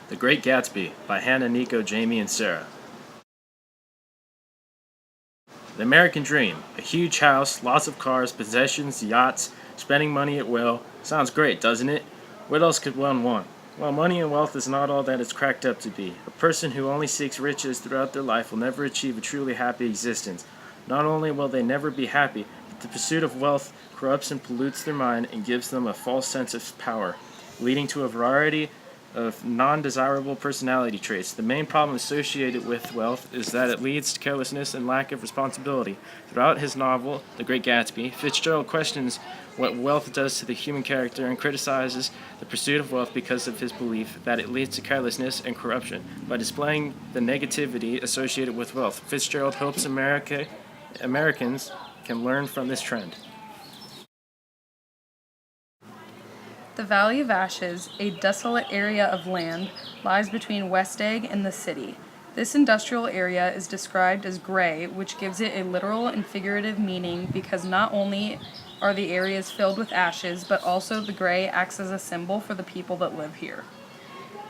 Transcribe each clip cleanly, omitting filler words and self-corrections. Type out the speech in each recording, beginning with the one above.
The Great Gatsby by Hannah, Nico, Jamie, and Sarah. The American Dream. A huge house, lots of cars, possessions, yachts, spending money at will. Sounds great, doesn't it? What else could one want? Well, money and wealth is not all that it's cracked up to be. A person who only seeks riches throughout their life will never achieve a truly happy existence. Not only will they never be happy, but the pursuit of wealth corrupts and pollutes their mind and gives them a false sense of power, leading to a variety of non-desirable personality traits. The main problem associated with wealth is that it leads to carelessness and lack of responsibility. Throughout his novel, The Great Gatsby, Fitzgerald questions what wealth does to the human character and criticizes the pursuit of wealth because of his belief that it leads to carelessness and corruption. By displaying the negativity associated with wealth, Fitzgerald hopes Americans can learn from this trend. The Valley of Ashes, a desolate area of land, lies between West Egg and the city. This industrial area is described as gray, which gives it a literal and figurative meaning because not only are the areas filled with ashes, but also the gray acts as a symbol for the people that live here.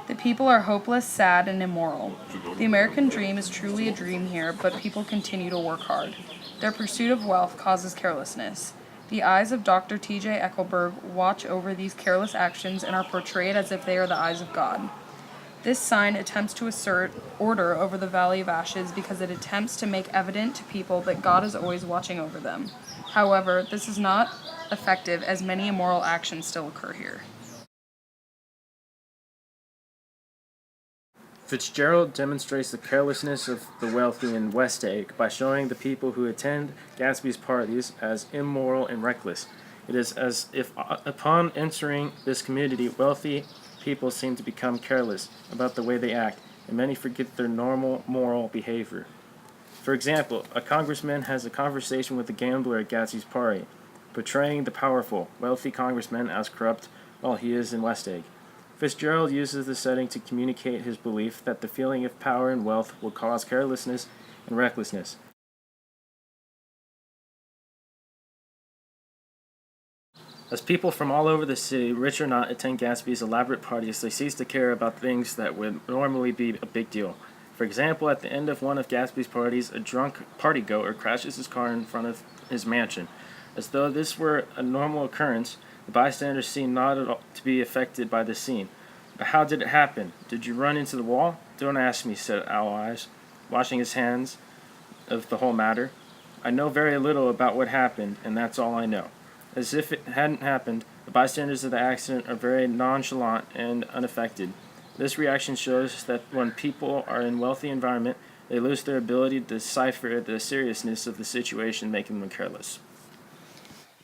The people are hopeless, sad, and immoral. The American dream is truly a dream here, but people continue to work hard. Their pursuit of wealth causes carelessness. The eyes of Dr. T.J. Eckelberg watch over these careless actions and are portrayed as if they are the eyes of God. This sign attempts to assert order over the Valley of Ashes because it attempts to make evident to people that God is always watching over them. However, this is not effective as many immoral actions still occur here. Fitzgerald demonstrates the carelessness of the wealthy in West Egg by showing the people who attend Gatsby's parties as immoral and reckless. It is as if upon entering this community, wealthy people seem to become careless about the way they act, and many forget their normal moral behavior. For example, a congressman has a conversation with a gambler at Gatsby's party, portraying the powerful, wealthy congressman as corrupt while he is in West Egg. Fitzgerald uses the setting to communicate his belief that the feeling of power and wealth will cause carelessness and recklessness. As people from all over the city, rich or not, attend Gatsby's elaborate parties, they cease to care about things that would normally be a big deal. For example, at the end of one of Gatsby's parties, a drunk partygoer crashes his car in front of his mansion. As though this were a normal occurrence, the bystanders seem not at all to be affected by this scene. But how did it happen? Did you run into the wall? Don't ask me, said Owl Eyes, washing his hands of the whole matter. I know very little about what happened, and that's all I know. As if it hadn't happened, the bystanders of the accident are very nonchalant and unaffected. This reaction shows that when people are in a wealthy environment, they lose their ability to decipher the seriousness of the situation, making them careless.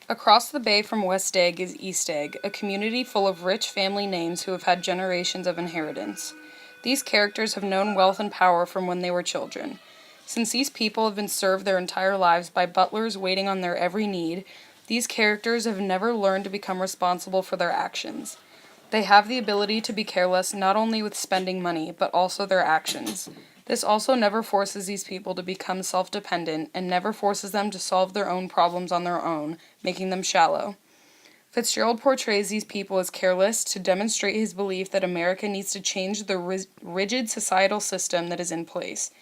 Across the bay from West Egg is East Egg, a community full of rich family names who have had generations of inheritance. These characters have known wealth and power from when they were children. Since these people have been served their entire lives by butlers waiting on their every need, these characters have never learned to become responsible for their actions. They have the ability to be careless not only with spending money, but also their actions. This also never forces these people to become self-dependent and never forces them to solve their own problems on their own, making them shallow. Fitzgerald portrays these people as careless to demonstrate his belief that America needs to change the rigid societal system that is in place.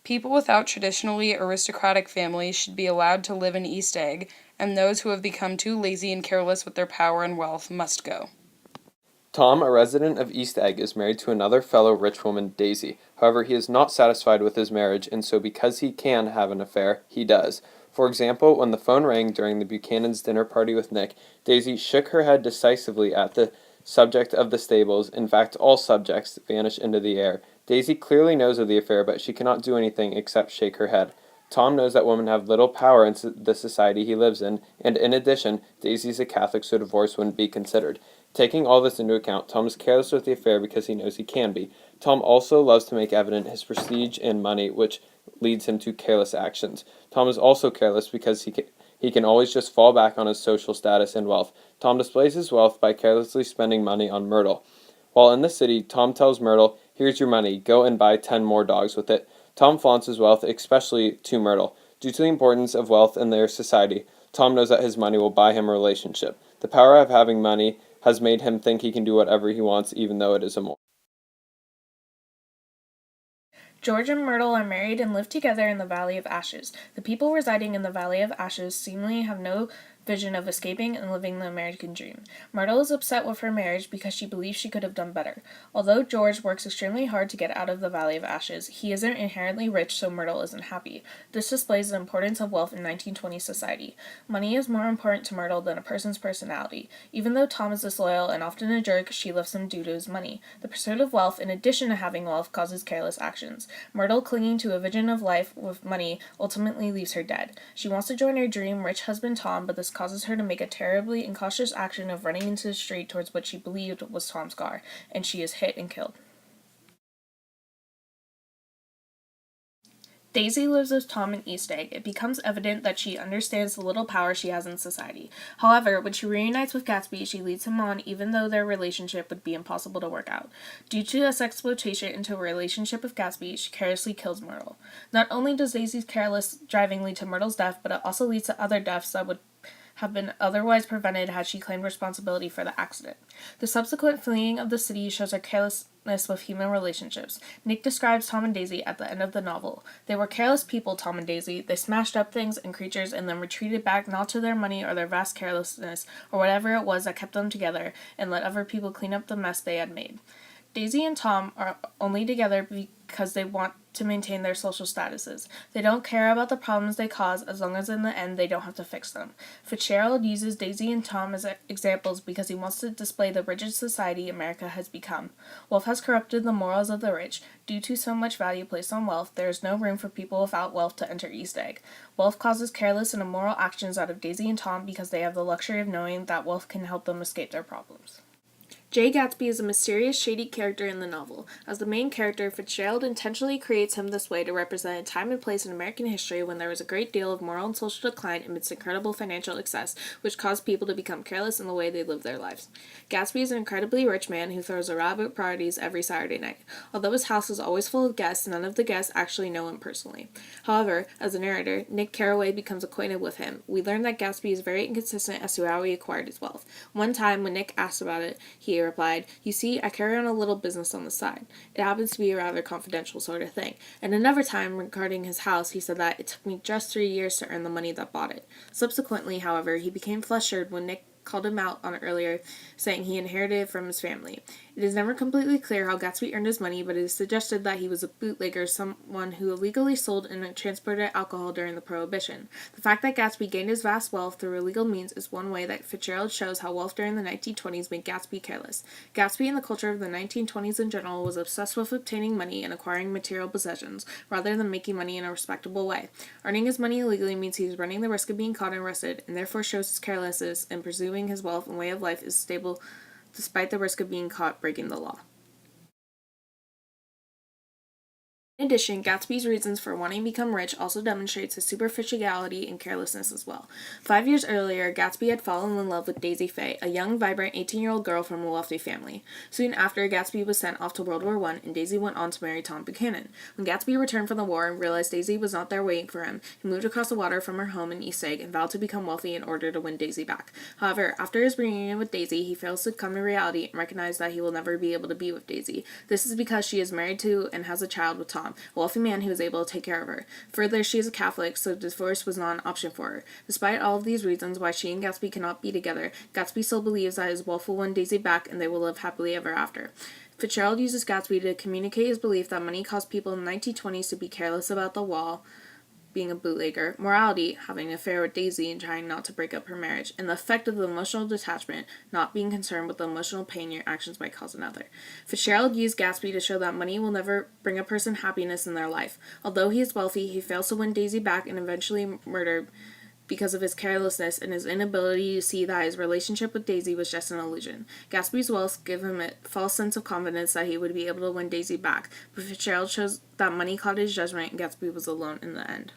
People without traditionally aristocratic families should be allowed to live in East Egg, and those who have become too lazy and careless with their power and wealth must go. Tom, a resident of East Egg, is married to another fellow rich woman, Daisy. However, he is not satisfied with his marriage, and so because he can have an affair, he does. For example, when the phone rang during the Buchanan's dinner party with Nick, Daisy shook her head decisively at the subject of the stables. In fact, all subjects vanish into the air. Daisy clearly knows of the affair, but she cannot do anything except shake her head. Tom knows that women have little power in the society he lives in, and in addition, Daisy is a Catholic, so divorce wouldn't be considered. Taking all this into account, Tom is careless with the affair because he knows he can be. Tom also loves to make evident his prestige and money, which leads him to careless actions. Tom is also careless because he can always just fall back on his social status and wealth. Tom displays his wealth by carelessly spending money on Myrtle. While in the city, Tom tells Myrtle, "Here's your money, go and buy 10 more dogs with it." Tom flaunts his wealth, especially to Myrtle. Due to the importance of wealth in their society, Tom knows that his money will buy him a relationship. The power of having money has made him think he can do whatever he wants, even though it is immoral. George and Myrtle are married and live together in the Valley of Ashes. The people residing in the Valley of Ashes seemingly have no vision of escaping and living the American dream. Myrtle is upset with her marriage because she believes she could have done better. Although George works extremely hard to get out of the Valley of Ashes, he isn't inherently rich, so Myrtle isn't happy. This displays the importance of wealth in 1920s society. Money is more important to Myrtle than a person's personality. Even though Tom is disloyal and often a jerk, she loves him due to his money. The pursuit of wealth, in addition to having wealth, causes careless actions. Myrtle, clinging to a vision of life with money, ultimately leaves her dead. She wants to join her dream rich husband Tom, but this causes her to make a terribly incautious action of running into the street towards what she believed was Tom's car, and she is hit and killed. Daisy lives with Tom in East Egg. It becomes evident that she understands the little power she has in society. However, when she reunites with Gatsby, she leads him on even though their relationship would be impossible to work out. Due to this exploitation into a relationship with Gatsby, she carelessly kills Myrtle. Not only does Daisy's careless driving lead to Myrtle's death, but it also leads to other deaths that would have been otherwise prevented had she claimed responsibility for the accident. The subsequent fleeing of the city shows her carelessness with human relationships. Nick describes Tom and Daisy at the end of the novel. They were careless people, Tom and Daisy. They smashed up things and creatures and then retreated back not to their money or their vast carelessness or whatever it was that kept them together and let other people clean up the mess they had made. Daisy and Tom are only together because they want to maintain their social statuses. They don't care about the problems they cause as long as in the end they don't have to fix them. Fitzgerald uses Daisy and Tom as examples because he wants to display the rigid society America has become. Wealth has corrupted the morals of the rich. Due to so much value placed on wealth, there is no room for people without wealth to enter East Egg. Wealth causes careless and immoral actions out of Daisy and Tom because they have the luxury of knowing that wealth can help them escape their problems. Jay Gatsby is a mysterious, shady character in the novel. As the main character, Fitzgerald intentionally creates him this way to represent a time and place in American history when there was a great deal of moral and social decline amidst incredible financial excess, which caused people to become careless in the way they live their lives. Gatsby is an incredibly rich man who throws elaborate parties every Saturday night. Although his house is always full of guests, none of the guests actually know him personally. However, as a narrator, Nick Carraway becomes acquainted with him. We learn that Gatsby is very inconsistent as to how he acquired his wealth. One time, when Nick asked about it, he replied, "You see, I carry on a little business on the side. It happens to be a rather confidential sort of thing." And another time, regarding his house, he said that it took me just 3 years to earn the money that bought it. Subsequently, however, he became flustered when Nick called him out on it earlier, saying he inherited it from his family. It is never completely clear how Gatsby earned his money, but it is suggested that he was a bootlegger, someone who illegally sold and transported alcohol during the Prohibition. The fact that Gatsby gained his vast wealth through illegal means is one way that Fitzgerald shows how wealth during the 1920s made Gatsby careless. Gatsby and the culture of the 1920s in general was obsessed with obtaining money and acquiring material possessions, rather than making money in a respectable way. Earning his money illegally means he is running the risk of being caught and arrested, and therefore shows his carelessness in pursuing his wealth and way of life is stable despite the risk of being caught breaking the law. In addition, Gatsby's reasons for wanting to become rich also demonstrates his superficiality and carelessness as well. 5 years earlier, Gatsby had fallen in love with Daisy Fay, a young, vibrant 18-year-old girl from a wealthy family. Soon after, Gatsby was sent off to World War I, and Daisy went on to marry Tom Buchanan. When Gatsby returned from the war and realized Daisy was not there waiting for him, he moved across the water from her home in East Egg and vowed to become wealthy in order to win Daisy back. However, after his reunion with Daisy, he fails to come to reality and recognize that he will never be able to be with Daisy. This is because she is married to and has a child with Tom, a wealthy man who is able to take care of her. Further, she is a Catholic, so divorce was not an option for her. Despite all of these reasons why she and Gatsby cannot be together, Gatsby still believes that his wealth will win Daisy back and they will live happily ever after. Fitzgerald uses Gatsby to communicate his belief that money caused people in the 1920s to be careless about the law, being a bootlegger, morality, having an affair with Daisy and trying not to break up her marriage, and the effect of the emotional detachment, not being concerned with the emotional pain your actions might cause another. Fitzgerald used Gatsby to show that money will never bring a person happiness in their life. Although he is wealthy, he fails to win Daisy back and eventually murdered because of his carelessness and his inability to see that his relationship with Daisy was just an illusion. Gatsby's wealth gave him a false sense of confidence that he would be able to win Daisy back, but Fitzgerald shows that money clouded his judgment and Gatsby was alone in the end.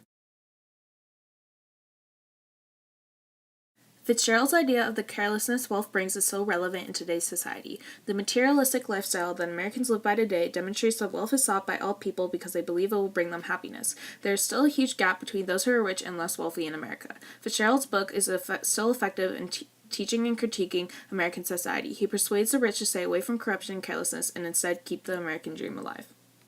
Fitzgerald's idea of the carelessness wealth brings is so relevant in today's society. The materialistic lifestyle that Americans live by today demonstrates that wealth is sought by all people because they believe it will bring them happiness. There is still a huge gap between those who are rich and less wealthy in America. Fitzgerald's book is still effective in teaching and critiquing American society. He persuades the rich to stay away from corruption and carelessness and instead keep the American dream alive.